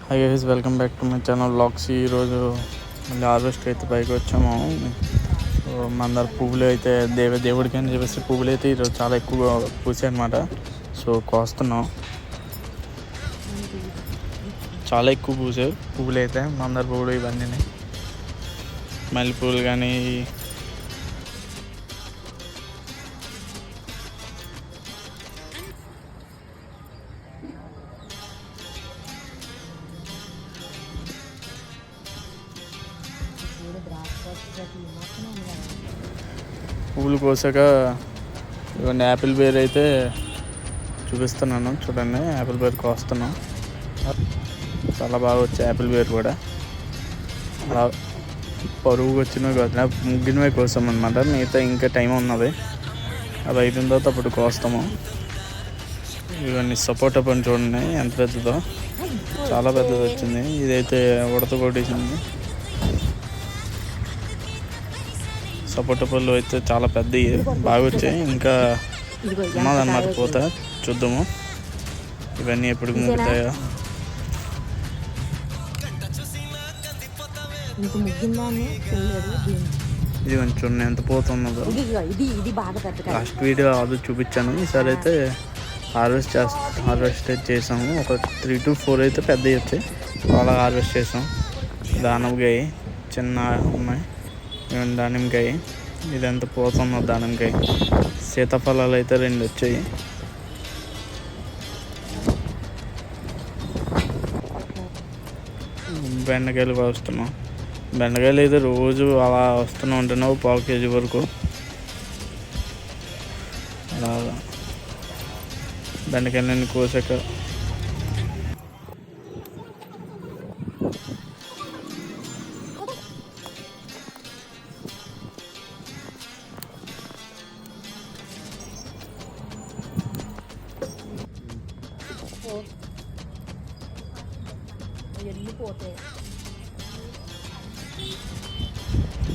Hi guys, welcome back to my channel vlogs. ఈరోజు మళ్ళీ harvest అయితే పైకి వచ్చాము. సో మందార పువ్వులు అయితే దేవుడికి అని చెప్పేసి పువ్వులు అయితే ఈరోజు చాలా ఎక్కువగా పూసాయి అనమాట. సో కోస్తున్నాం. చాలా ఎక్కువ పూసాయి పువ్వులు అయితే, మందార పువ్వులు ఇవన్నీ, మల్లె పువ్వులు కానీ. పువ్వులు కోసాక ఇవన్నీ యాపిల్ బేర్ అయితే చూపిస్తున్నాను. చూడండి, యాపిల్ బేర్ కోస్తున్నాం. చాలా బాగా వచ్చాయి యాపిల్ బేర్ కూడా. అలా పరువుగా వచ్చినవి కాదు, ముగ్గినవే కోస్తాం అనమాట. మిగతా ఇంకా టైం ఉన్నది, అది అయిపోయిన తర్వాత అప్పుడు కోస్తాము. ఇవన్నీ సపోటా పండు చూడండి ఎంత పెద్దదో, చాలా పెద్దది వచ్చింది. ఇదైతే ఉడత కొట్టేసింది. సపోటా పళ్ళు అయితే చాలా పెద్దవి, బాగా వచ్చాయి. ఇంకా ఉన్నదన్నమాట పూత, చూద్దాము ఇవన్నీ ఎప్పుడు ముగ్గుతాయో. ఇది కొంచెం ఎంత పూత ఉన్నదో లాస్ట్ వీడియో అది చూపించాను. ఈసారి అయితే హార్వెస్ట్ చేసాము. ఒక 3 to 4 అయితే పెద్దవి వచ్చాయి, చాలా హార్వెస్ట్ చేసాం. దానిమ్మకాయ చిన్న ఉన్నాయి, దానిమ్మకాయ ఇదంతా పోతున్నది. దానిమ్మకాయ సీతాఫలాలు అయితే 2 వచ్చాయి. బెండకాయలు వస్తున్నాం. బెండకాయలు అయితే రోజు అలా వస్తూనే ఉంటున్నావు, 1/4 kg వరకు. అలా బెండకాయలన్నీ కోసాక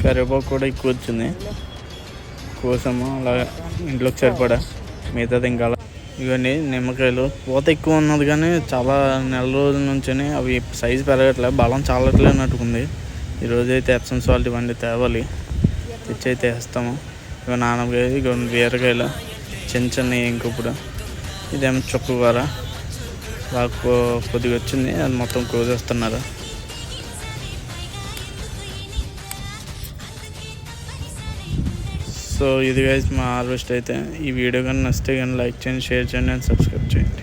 కరివేపాకు కూడా ఎక్కువ వచ్చింది, కోసము అలాగా ఇంట్లోకి సరిపడా. మిగతాది ఇంకా ఇవన్నీ నిమ్మకాయలు పూత ఎక్కువ ఉన్నది, కానీ చాలా నెల రోజుల నుంచి అవి సైజు పెరగట్లే, బలం చాలట్లే అన్నట్టుకుంది. ఈరోజు అయితే ఎప్సమ్ సాల్ట్ ఇవన్నీ తేవాలి, తెచ్చి అయితే వేస్తాము. ఇవి నానకాయ, ఇక బీరకాయలు చిన్న ఇంకొప్పుడు. ఇదేమో చుక్కకూర బాగా కొద్దిగా వచ్చింది, అది మొత్తం కోసేస్తున్నారు. సో ఇది గైస్ మా హార్వెస్ట్ అయితే. ఈ వీడియో కానీ నచ్చితే కానీ లైక్ చేయండి, షేర్ చేయండి అండ్ సబ్స్క్రైబ్ చేయండి.